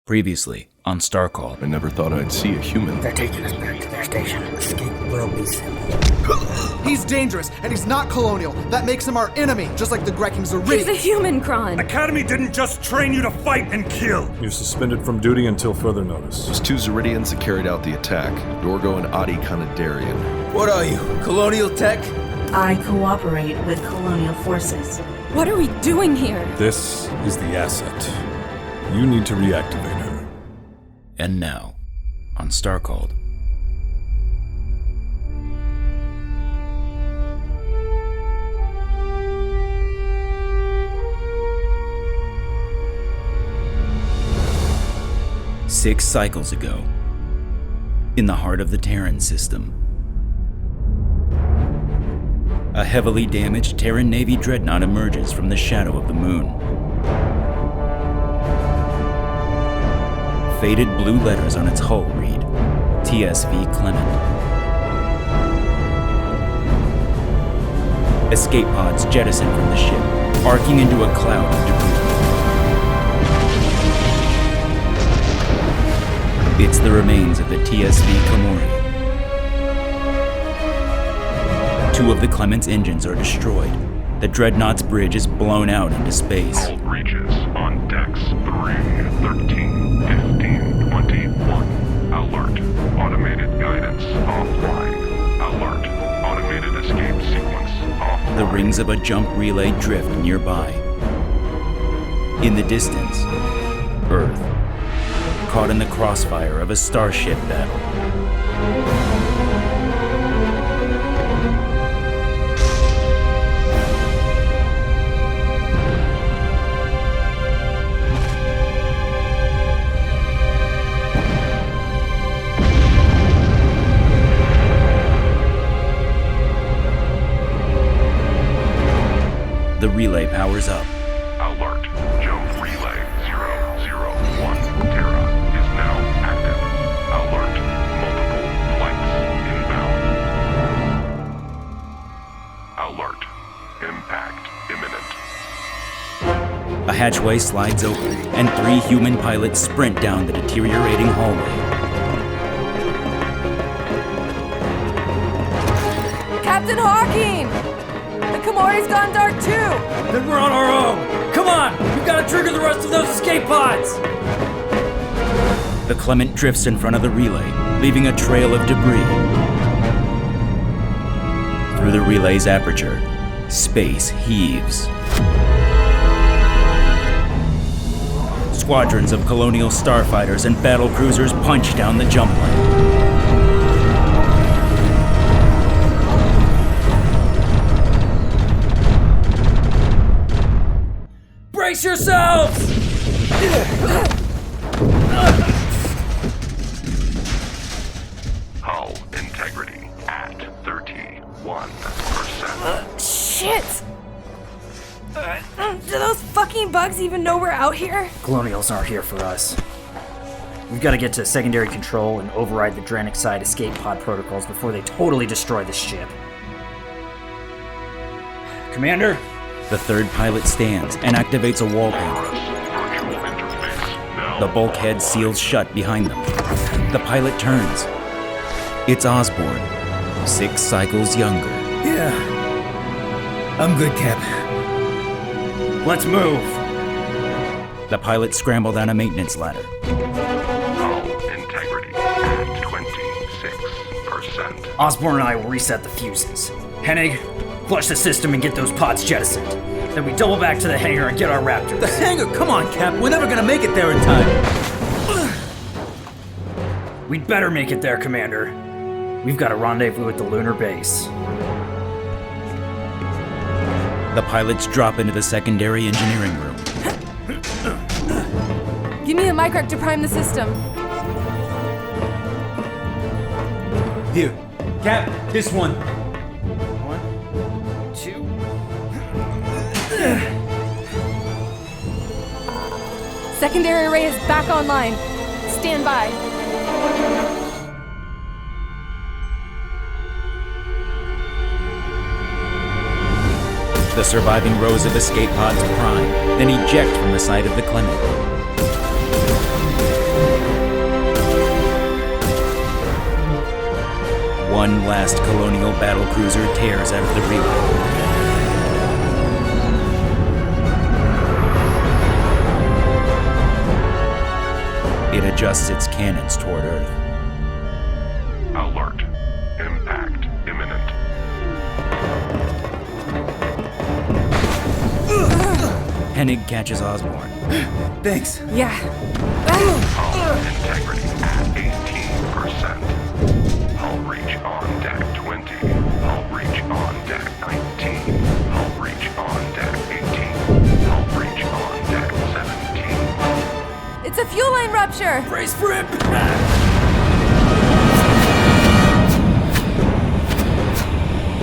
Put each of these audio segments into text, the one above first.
Previously on Starcalled. I never thought I'd see a human. They're taking us back to their station. Escape will be simple. He's dangerous, and he's not Colonial. That makes him our enemy, just like the Grekkings are He's a human, Kron. Academy didn't just train you to fight and kill. You're suspended from duty until further notice. Those two Zeridians that carried out the attack, Dorgo and Oddie Konidarian. What are you, Colonial tech? I cooperate with Colonial forces. What are we doing here? This is the asset. You need to reactivate her. And now, on Starcalled. Six cycles ago, in the heart of the Terran system, a heavily damaged Terran Navy dreadnought emerges from the shadow of the moon. Faded blue letters on its hull read, TSV Clement. Escape pods jettison from the ship, arcing into a cloud of debris. It's the remains of the TSV Komori. Two of the Clement's engines are destroyed. The Dreadnought's bridge is blown out into space. Hold reaches on decks 3, 13, 15, 21. Alert. Automated guidance offline. Alert. Automated escape sequence offline. The rings of a jump relay drift nearby. In the distance, Earth, caught in the crossfire of a starship battle. The relay powers up. Alert. Jump relay 001 Terra is now active. Alert. Multiple flights inbound. Alert. Impact imminent. A hatchway slides open, and three human pilots sprint down the deteriorating hallway. Captain Hawking! The Komori's gone dark too! Then we're on our own! Come on! We've got to trigger the rest of those escape pods! The Clement drifts in front of the relay, leaving a trail of debris. Through the relay's aperture, space heaves. Squadrons of Colonial starfighters and battle cruisers punch down the jump lane. Brace yourselves! Hull integrity at 31%. Shit! Do those fucking bugs even know we're out here? Colonials aren't here for us. We've got to get to secondary control and override the Draenix-side escape pod protocols before they totally destroy this ship. Commander? The third pilot stands and activates a wall panel. Virtual interface now. The bulkhead seals shut behind them. The pilot turns. It's Osborn, 6 cycles younger. Yeah. I'm good, Cap. Let's move! The pilot scrambled down a maintenance ladder. Hull integrity at 26%. Osborn and I will reset the fuses. Hennig, flush the system and get those pods jettisoned. Then we double back to the hangar and get our Raptors. The hangar? Come on, Cap. We're never gonna make it there in time. We'd better make it there, Commander. We've got a rendezvous at the lunar base. The pilots drop into the secondary engineering room. Give me a micrec to prime the system. Here. Cap, this one. 1, 2. Secondary array is back online. Stand by. The surviving rows of escape pods prime, then eject from the side of the Clement. One last Colonial battlecruiser tears out of the relay. It adjusts its cannons toward Earth. Alert. Impact imminent. Hennig catches Osborn. Thanks. Yeah. Hull integrity at 18%. Hull reach on deck 20. Hull reach on deck 19. Hull reach on deck 18. Hull reach on deck 17. It's a fuel line rupture. Brace for impact!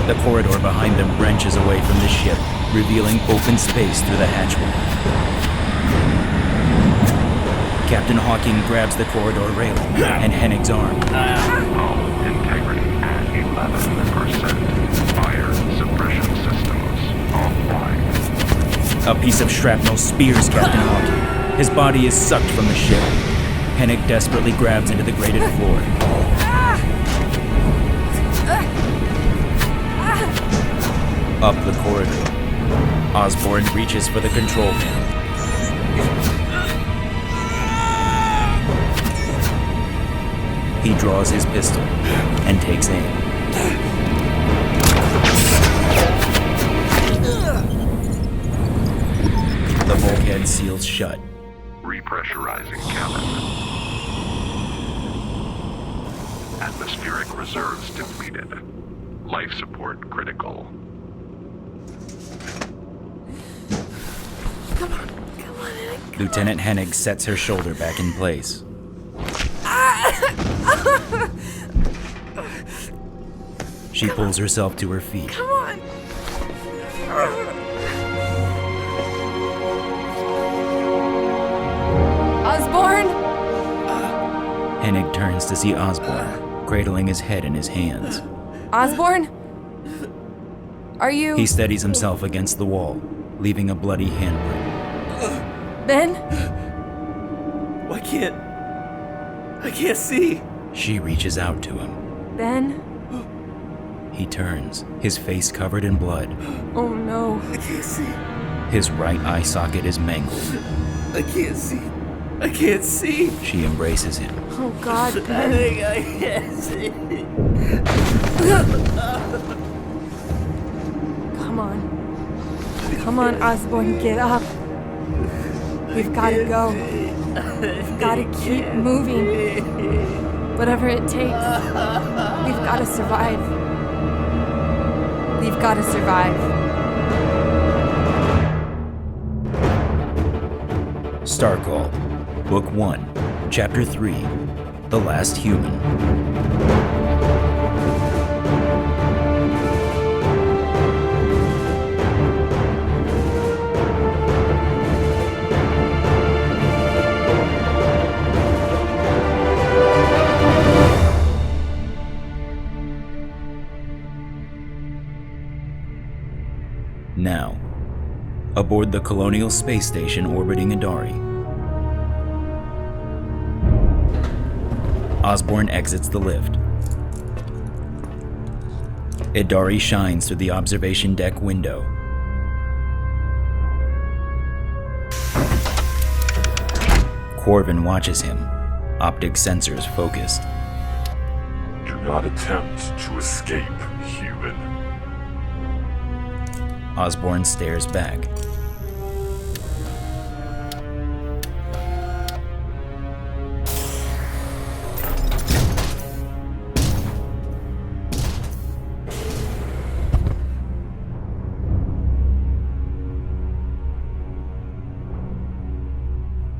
The corridor behind them wrenches away from the ship, revealing open space through the hatchway. Captain Hawking grabs the corridor railing and Hennig's arm. Hull integrity at 11%. Fire suppression systems offline. A piece of shrapnel spears Captain Hawking. His body is sucked from the ship. Hennig desperately grabs into the grated floor. Up the corridor, Osborn reaches for the control panel. He draws his pistol and takes aim. The bulkhead seals shut. Repressurizing cabin. Atmospheric reserves depleted. Life support critical. Come on, Hennig. Lieutenant Hennig sets her shoulder back in place. She pulls herself to her feet. Come on. Osborn? Hennig turns to see Osborn, cradling his head in his hands. Osborn? Are you... He steadies himself against the wall, leaving a bloody handprint. Ben? I can't see. She reaches out to him. Ben? He turns, his face covered in blood. Oh no. I can't see. His right eye socket is mangled. I can't see. I can't see. She embraces him. Oh God, I Ben. think I can't see. Come on. Come on, Osborn, get up. We've got to go. We've got to keep moving. Whatever it takes. We've got to survive. We've got to survive. Starcalled, Book 1, Chapter 3, The Last Human. Now, aboard the Colonial space station orbiting Edari, Osborn exits the lift. Edari shines through the observation deck window. Corvan watches him, optic sensors focused. Do not attempt to escape, human. Osborn stares back.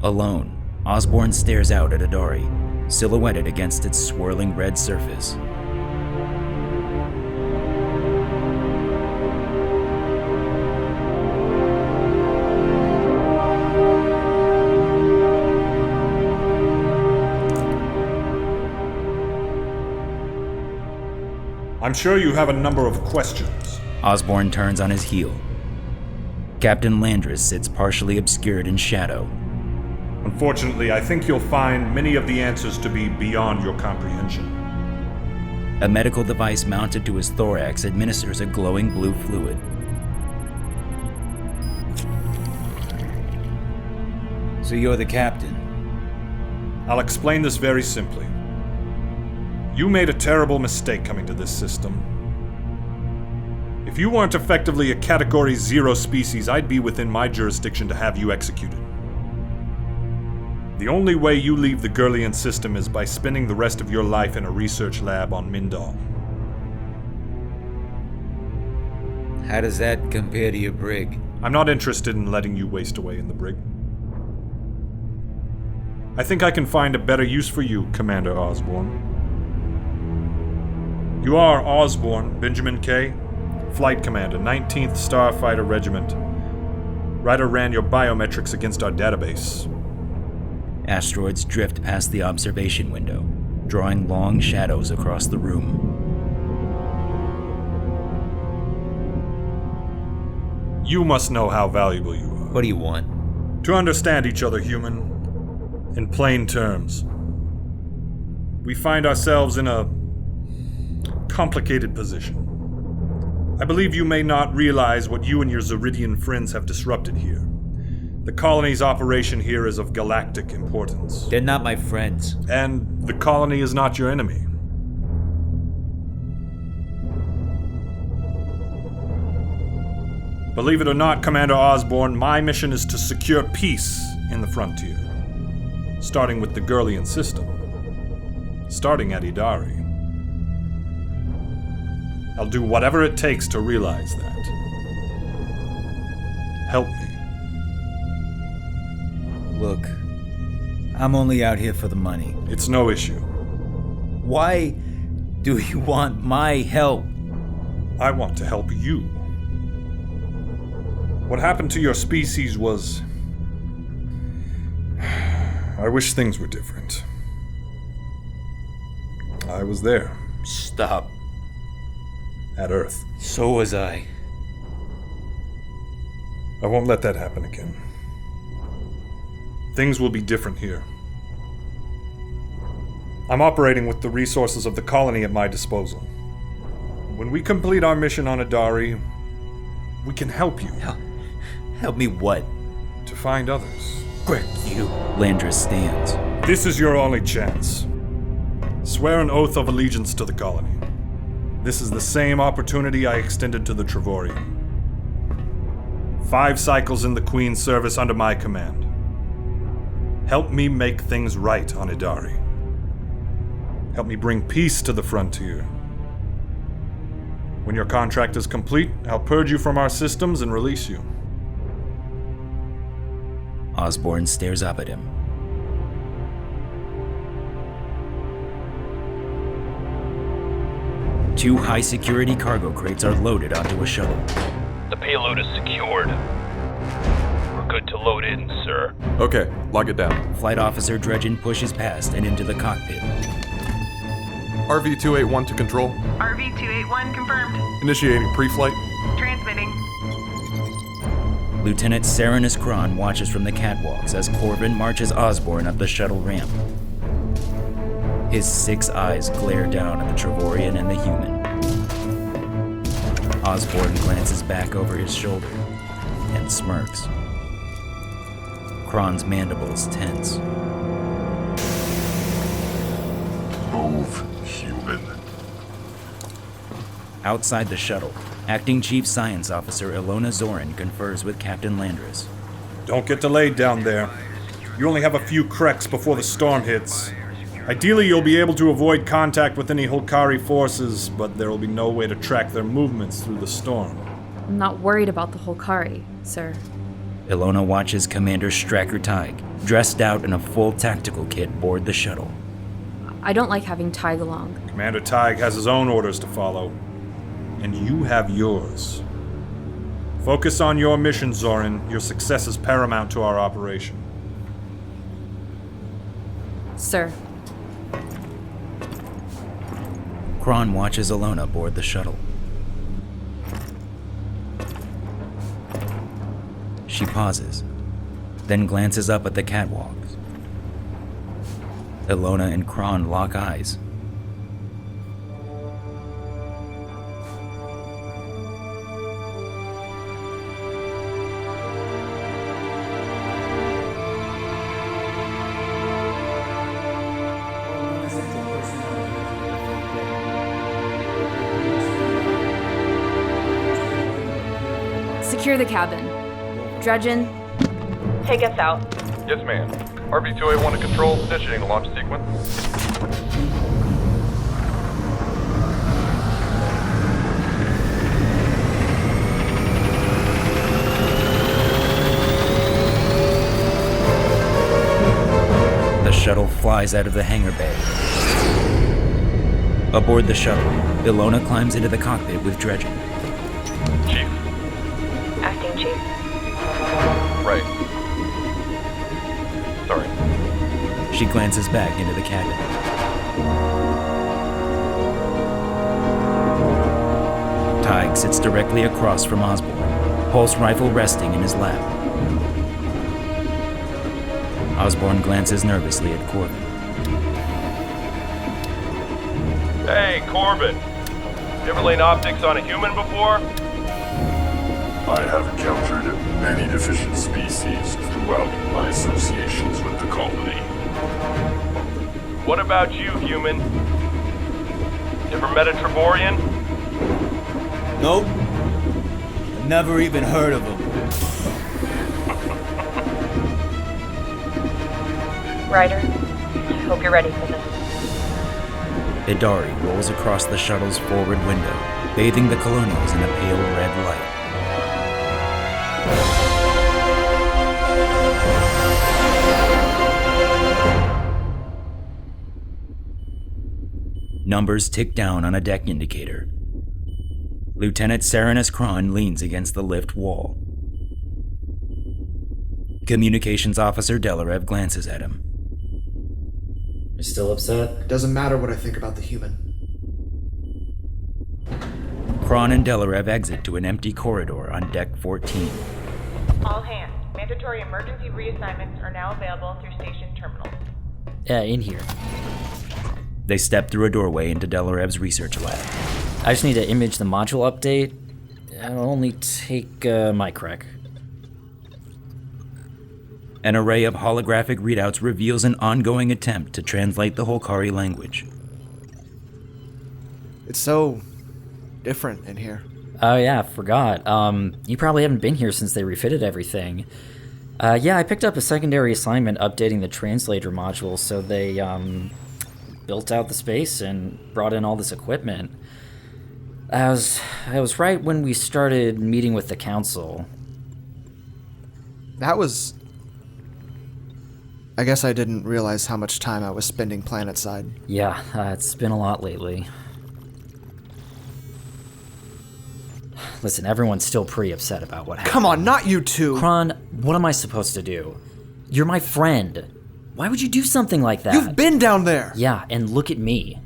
Alone, Osborn stares out at Edari, silhouetted against its swirling red surface. I'm sure you have a number of questions. Osborn turns on his heel. Captain Landris sits partially obscured in shadow. Unfortunately, I think you'll find many of the answers to be beyond your comprehension. A medical device mounted to his thorax administers a glowing blue fluid. So you're the captain? I'll explain this very simply. You made a terrible mistake coming to this system. If you weren't effectively a Category 0 species, I'd be within my jurisdiction to have you executed. The only way you leave the Gurlian system is by spending the rest of your life in a research lab on Mindal. How does that compare to your brig? I'm not interested in letting you waste away in the brig. I think I can find a better use for you, Commander Osborn. You are Osborn, Benjamin K., Flight Commander, 19th Starfighter Regiment. Ryder ran your biometrics against our database. Asteroids drift past the observation window, drawing long shadows across the room. You must know how valuable you are. What do you want? To understand each other, human. In plain terms. We find ourselves in a complicated position. I believe you may not realize what you and your Zoridian friends have disrupted here. The colony's operation here is of galactic importance. They're not my friends. And the colony is not your enemy. Believe it or not, Commander Osborn, my mission is to secure peace in the frontier. Starting with the Gurlian system. Starting at Edari. I'll do whatever it takes to realize that. Help me. Look, I'm only out here for the money. It's no issue. Why do you want my help? I want to help you. What happened to your species was... I wish things were different. I was there. Stop. At Earth. So was I. I won't let that happen again. Things will be different here. I'm operating with the resources of the colony at my disposal. When we complete our mission on Edari, we can help you. Help me what? To find others. Frick you. Landris stands. This is your only chance. Swear an oath of allegiance to the colony. This is the same opportunity I extended to the Trevorian. 5 cycles in the Queen's service under my command. Help me make things right on Edari. Help me bring peace to the frontier. When your contract is complete, I'll purge you from our systems and release you. Osborn stares up at him. Two high-security cargo crates are loaded onto a shuttle. The payload is secured. We're good to load in, sir. Okay, lock it down. Flight Officer Drejen pushes past and into the cockpit. RV-281 to control. RV-281 confirmed. Initiating pre-flight. Transmitting. Lieutenant Saranus Kron watches from the catwalks as Corvan marches Osborn up the shuttle ramp. His 6 eyes glare down at the Trevorian and the human. Osborn glances back over his shoulder and smirks. Kron's mandibles tense. Move, human. Outside the shuttle, Acting Chief Science Officer Elona Zoren confers with Captain Landris. Don't get delayed down there. You only have a few creks before the storm hits. Ideally, you'll be able to avoid contact with any Holkari forces, but there will be no way to track their movements through the storm. I'm not worried about the Holkari, sir. Elona watches Commander Strakker Tygg, dressed out in a full tactical kit, board the shuttle. I don't like having Tygg along. Commander Tygg has his own orders to follow, and you have yours. Focus on your mission, Zoren. Your success is paramount to our operation. Sir. Kron watches Elona board the shuttle. She pauses, then glances up at the catwalks. Elona and Kron lock eyes. Secure the cabin. Drejen, take us out. Yes, ma'am. RV-281 to control, initiating the launch sequence. The shuttle flies out of the hangar bay. Aboard the shuttle, Elona climbs into the cockpit with Drejen. Chief. Acting Chief. Right. Sorry. She glances back into the cabin. Tygg sits directly across from Osborn, pulse rifle resting in his lap. Osborn glances nervously at Corvan. Hey, Corbin. You ever laid optics on a human before? I have encountered many deficient species throughout my associations with the colony. What about you, human? You ever met a Trevorian? Nope. Never even heard of him. Ryder, hope you're ready for this. Edari rolls across the shuttle's forward window, bathing the Colonials in a pale red light. Numbers tick down on a deck indicator. Lieutenant Saranus Kron leans against the lift wall. Communications Officer Delerev glances at him. You're still upset? Doesn't matter what I think about the human. Kron and Delerev exit to an empty corridor on deck 14. All hands. Mandatory emergency reassignments are now available through station terminals. Yeah, in here. They step through a doorway into Delerev's research lab. I just need to image the module update. It'll only take mic rec. An array of holographic readouts reveals an ongoing attempt to translate the Holkari language. It's so different in here. Oh yeah, I forgot. You probably haven't been here since they refitted everything. Yeah, I picked up a secondary assignment updating the translator module, so they built out the space and brought in all this equipment. I was right when we started meeting with the council. That was... I guess I didn't realize how much time I was spending planetside. Yeah, it's been a lot lately. Listen, everyone's still pretty upset about what happened. Come on, not you two! Kron, what am I supposed to do? You're my friend. Why would you do something like that? You've been down there! Yeah, and look at me.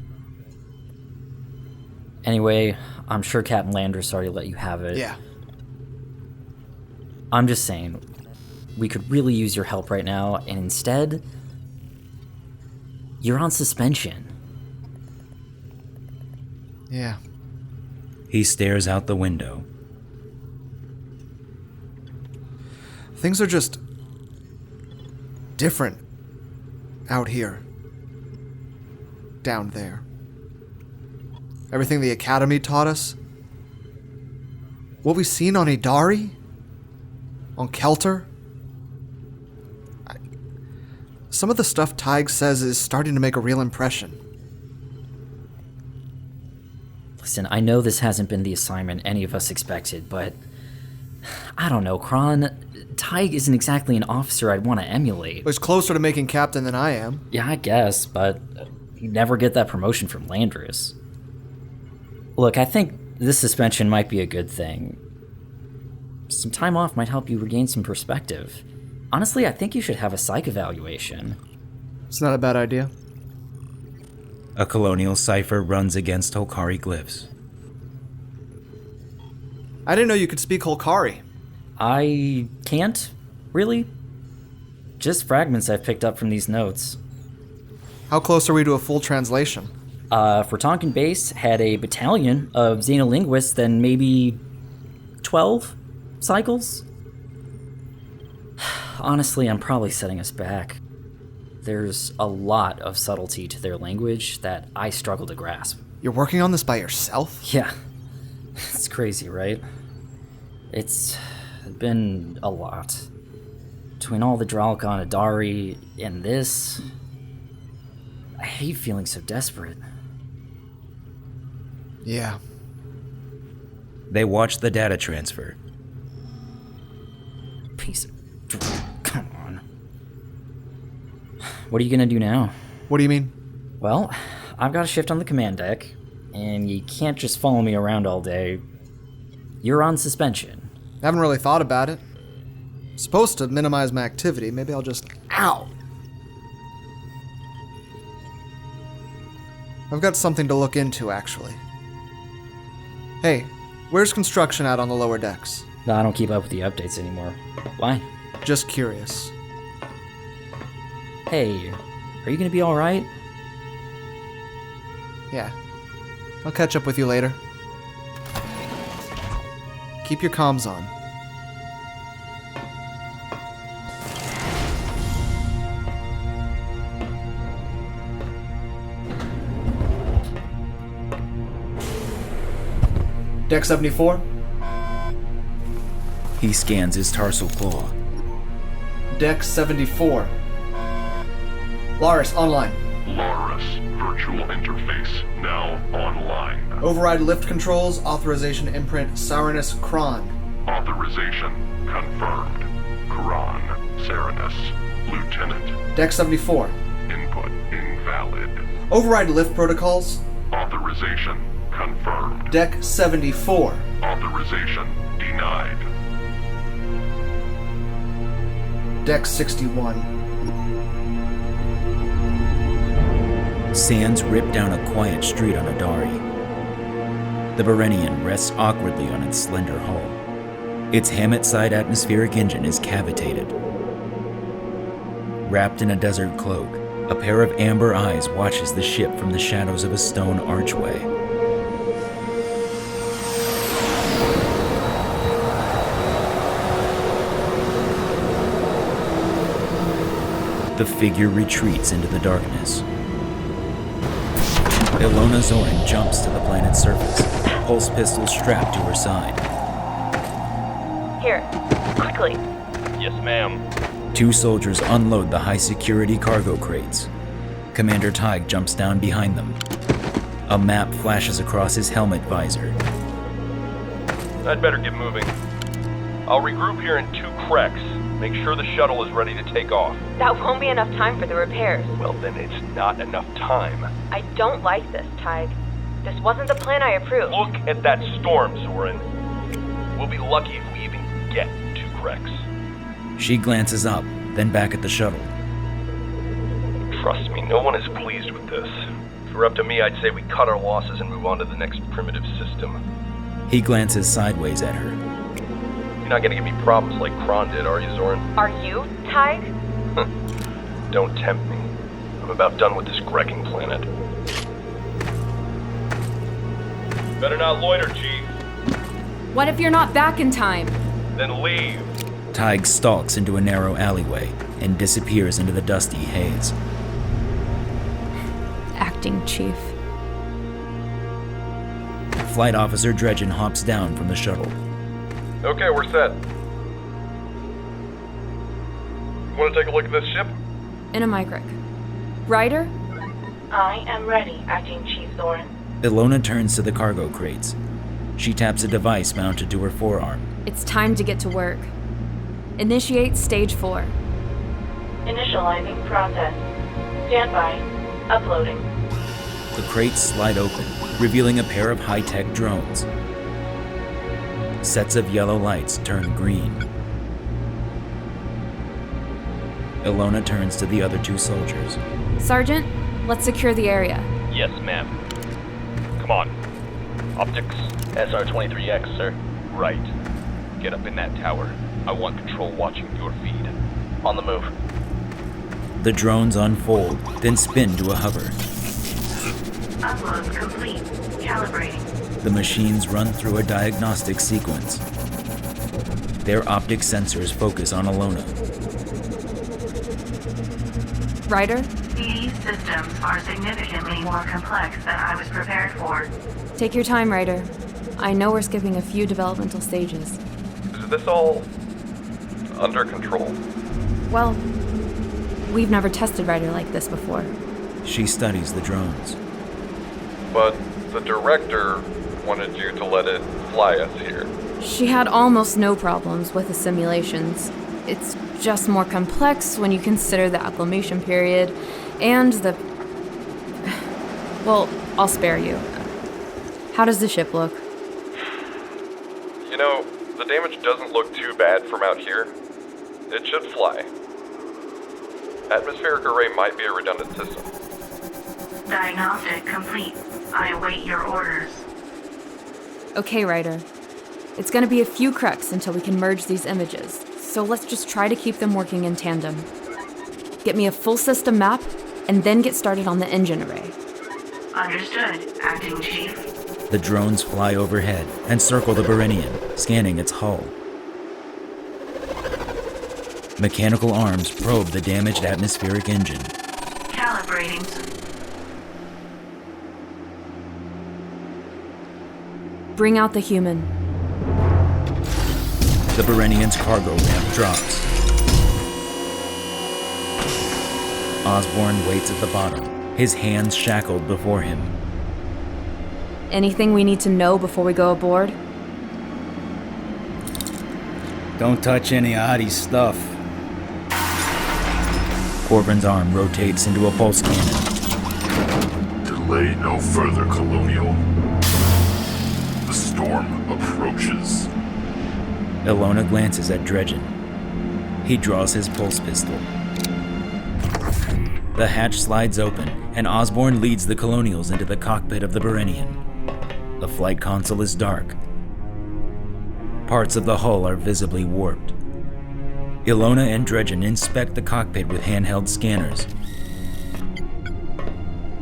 Anyway, I'm sure Captain Landris already let you have it. Yeah. I'm just saying, we could really use your help right now, and instead, you're on suspension. Yeah. He stares out the window. Things are just different out here. Down there. Everything the Academy taught us. What we've seen on Edari. On Kelter. Some of the stuff Tygg says is starting to make a real impression. Listen, I know this hasn't been the assignment any of us expected, but I don't know, Kron. Tygg isn't exactly an officer I'd want to emulate. He's closer to making captain than I am. Yeah, I guess, but you'd never get that promotion from Landris. Look, I think this suspension might be a good thing. Some time off might help you regain some perspective. Honestly, I think you should have a psych evaluation. It's not a bad idea. A colonial cipher runs against Holkari glyphs. I didn't know you could speak Holkari. I can't, really. Just fragments I've picked up from these notes. How close are we to a full translation? For Tonkin Base had a battalion of xenolinguists, then maybe 12 cycles? Honestly, I'm probably setting us back. There's a lot of subtlety to their language that I struggle to grasp. You're working on this by yourself? Yeah. It's crazy, right? It's It's been a lot. Between all the Dralkon Edari and this, I hate feeling so desperate. Yeah. They watch the data transfer. Piece of... Come on. What are you gonna do now? What do you mean? Well, I've got a shift on the command deck, and you can't just follow me around all day. You're on suspension. I haven't really thought about it. I'm supposed to minimize my activity. Maybe I'll just... Ow! I've got something to look into, actually. Hey, where's construction at on the lower decks? No, I don't keep up with the updates anymore. Why? Just curious. Hey, are you gonna be alright? Yeah. I'll catch up with you later. Keep your comms on. Deck 74. He scans his tarsal claw. Deck 74. Larus, online. Larus, virtual interface, now online. Override lift controls, authorization imprint, Saranus, Kron. Authorization confirmed. Kron, Saranus, Lieutenant. Deck 74. Input invalid. Override lift protocols. Authorization confirmed. Deck 74. Authorization denied. Deck 61. Sands rip down a quiet street on Edari. The Berenian rests awkwardly on its slender hull. Its Hammett-side atmospheric engine is cavitated. Wrapped in a desert cloak, a pair of amber eyes watches the ship from the shadows of a stone archway. The figure retreats into the darkness. Elona Zoren jumps to the planet's surface, pulse pistol strapped to her side. Here, quickly. Yes, ma'am. Two soldiers unload the high-security cargo crates. Commander Tygg jumps down behind them. A map flashes across his helmet visor. I'd better get moving. I'll regroup here in 2 cracks. Make sure the shuttle is ready to take off. That won't be enough time for the repairs. Well, then it's not enough time. I don't like this, Tygg. This wasn't the plan I approved. Look at that storm, Zoren. We'll be lucky if we even get 2 cracks. She glances up, then back at the shuttle. Trust me, no one is pleased with this. If it were up to me, I'd say we cut our losses and move on to the next primitive system. He glances sideways at her. You're not gonna give me problems like Kron did, are you, Zoren? Are you, Tygg? Don't tempt me. I'm about done with this Grecking planet. Better not loiter, Chief. What if you're not back in time? Then leave. Tygg stalks into a narrow alleyway and disappears into the dusty haze. Acting chief. Flight Officer Drejen hops down from the shuttle. Okay, we're set. Want to take a look at this ship? In a microc. Ryder? I am ready, Acting Chief Zoren. Elona turns to the cargo crates. She taps a device mounted to her forearm. It's time to get to work. Initiate stage 4. Initializing process. Standby. Uploading. The crates slide open, revealing a pair of high-tech drones. Sets of yellow lights turn green. Elona turns to the other 2 soldiers. Sergeant, let's secure the area. Yes, ma'am. Come on. Optics. SR-23X, sir. Right. Get up in that tower. I want control watching your feed. On the move. The drones unfold, then spin to a hover. Upload complete. Calibrating. The machines run through a diagnostic sequence. Their optic sensors focus on Elona. Ryder? These systems are significantly more complex than I was prepared for. Take your time, Ryder. I know we're skipping a few developmental stages. Is Is this all under control? Well, we've never tested Ryder like this before. She studies the drones. But the director wanted you to let it fly us here. She had almost no problems with the simulations. It's just more complex when you consider the acclimation period and the... Well, I'll spare you. How does the ship look? You know, the damage doesn't look too bad from out here. It should fly. Atmospheric array might be a redundant system. Diagnostic complete. I await your orders. Okay, Ryder. It's gonna be a few cracks until we can merge these images, so let's just try to keep them working in tandem. Get me a full system map, and then get started on the engine array. Understood, Acting Chief. The drones fly overhead and circle the Berenian, scanning its hull. Mechanical arms probe the damaged atmospheric engine. Calibrating. Bring out the human. The Berenian's cargo ramp drops. Osborn waits at the bottom, his hands shackled before him. Anything we need to know before we go aboard? Don't touch any Oddie's stuff. Corvan's arm rotates into a pulse cannon. Delay no further, Colonial. The storm approaches. Elona glances at Drejen. He draws his pulse pistol. The hatch slides open, and Osborn leads the Colonials into the cockpit of the Berenian. The flight console is dark. Parts of the hull are visibly warped. Elona and Drejen inspect the cockpit with handheld scanners.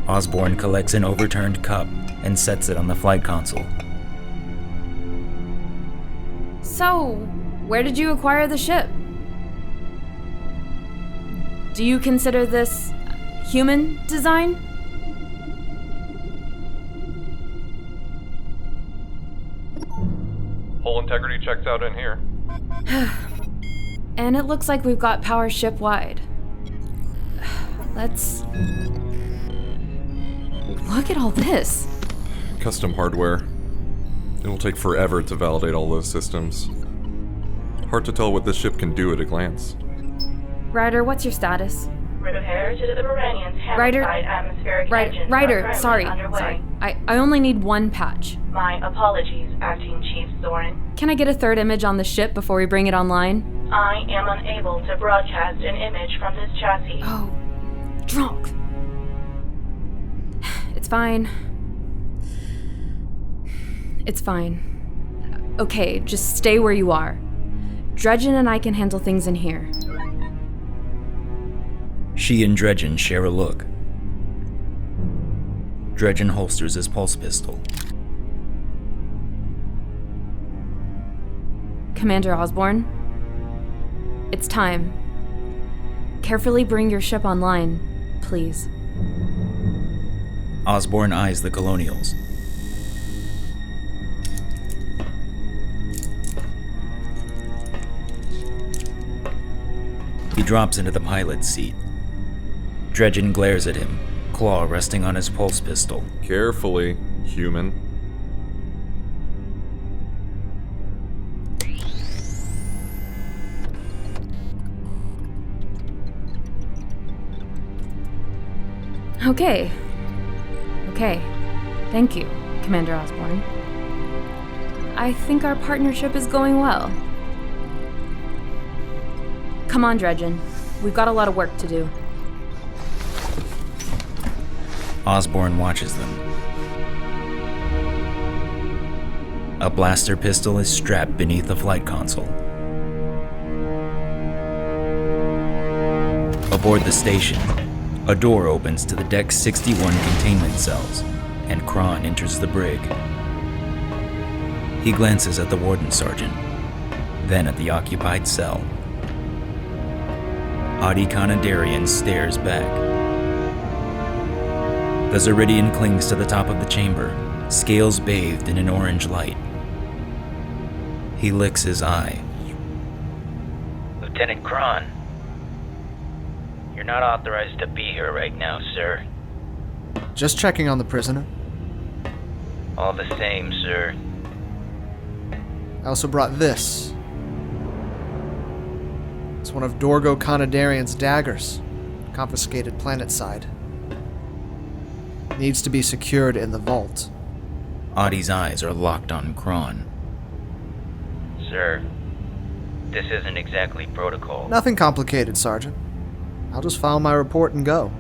Osborn collects an overturned cup and sets it on the flight console. So, where did you acquire the ship? Do you consider this human design? Hull integrity checks out in here. And it looks like we've got power ship-wide. Let's... Look at all this. Custom hardware. It'll take forever to validate all those systems. Hard to tell what this ship can do at a glance. Ryder, what's your status? Repair to the Berenian's Ryder, hammer-side atmospheric engines Ryder, are currently sorry. underway. I only need one patch. My apologies, Acting Chief Zoren. Can I get a third image on the ship before we bring it online? I am unable to broadcast an image from this chassis. Oh, drunk. It's fine. It's fine. Okay, just stay where you are. Drejen and I can handle things in here. She and Drejen share a look. Drejen holsters his pulse pistol. Commander Osborn, it's time. Carefully bring your ship online, please. Osborn eyes the Colonials. He drops into the pilot's seat. Drejen glares at him, claw resting on his pulse pistol. Carefully, human. Okay. Thank you, Commander Osborn. I think our partnership is going well. Come on, Drejen. We've got a lot of work to do. Osborn watches them. A blaster pistol is strapped beneath the flight console. Aboard the station, a door opens to the Deck 61 containment cells, and Kron enters the brig. He glances at the warden sergeant, then at the occupied cell. Oddie Konidarian stares back. The Zeridian clings to the top of the chamber, scales bathed in an orange light. He licks his eye Lieutenant Kron. You're not authorized to be here right now, sir. Just checking on the prisoner. All the same, sir. I also brought this. It's one of Dorgo Konidarian's daggers, confiscated planetside. Needs to be secured in the vault. Oddie's eyes are locked on Kron. Sir, this isn't exactly protocol. Nothing complicated, Sergeant. I'll just file my report and go.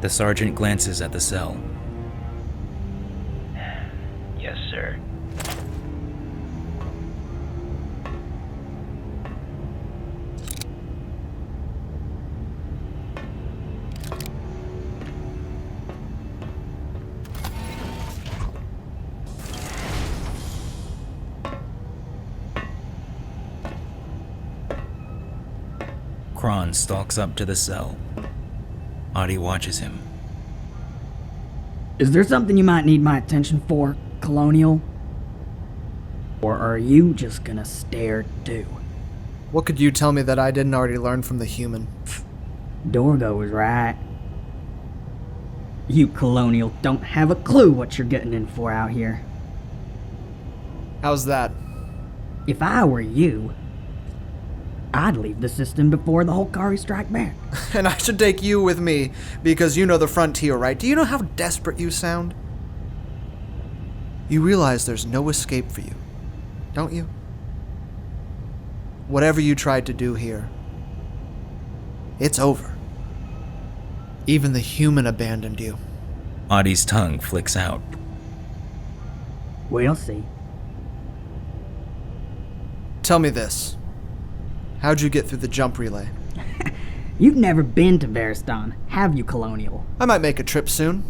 The sergeant glances at the cell. Yes, sir. Kron stalks up to the cell. Oddie watches him. Is there something you might need my attention for, Colonial? Or are you just gonna stare too? What could you tell me that I didn't already learn from the human? Dorgo was right. You Colonial don't have a clue what you're getting in for out here. How's that? If I were you, I'd leave the system before the Holkari strike back. And I should take you with me, because you know the frontier, right? Do you know how desperate you sound? You realize there's no escape for you, don't you? Whatever you tried to do here, it's over. Even the human abandoned you. Oddie's tongue flicks out. We'll see. Tell me this. How'd you get through the jump relay? You've never been to Veristan, have you, Colonial? I might make a trip soon.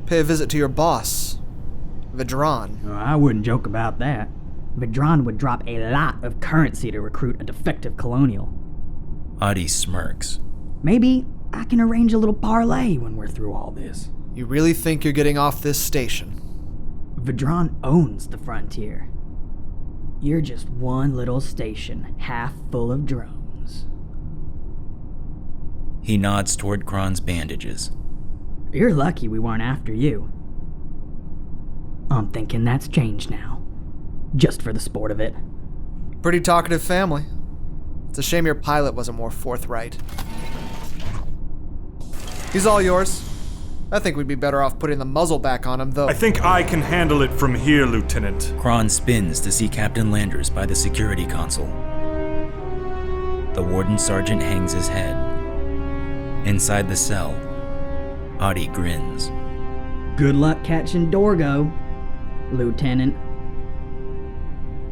Pay a visit to your boss, Vedran. Oh, I wouldn't joke about that. Vedran would drop a lot of currency to recruit a defective Colonial. Oddie smirks. Maybe I can arrange a little parlay when we're through all this. You really think you're getting off this station? Vedran owns the frontier. You're just one little station, half full of drones. He nods toward Kron's bandages. You're lucky we weren't after you. I'm thinking that's changed now. Just for the sport of it. Pretty talkative family. It's a shame your pilot wasn't more forthright. He's all yours. I think we'd be better off putting the muzzle back on him, though. I think I can handle it from here, Lieutenant. Kron spins to see Captain Landris by the security console. The warden sergeant hangs his head. Inside the cell, Oddie grins. Good luck catching Dorgo, Lieutenant.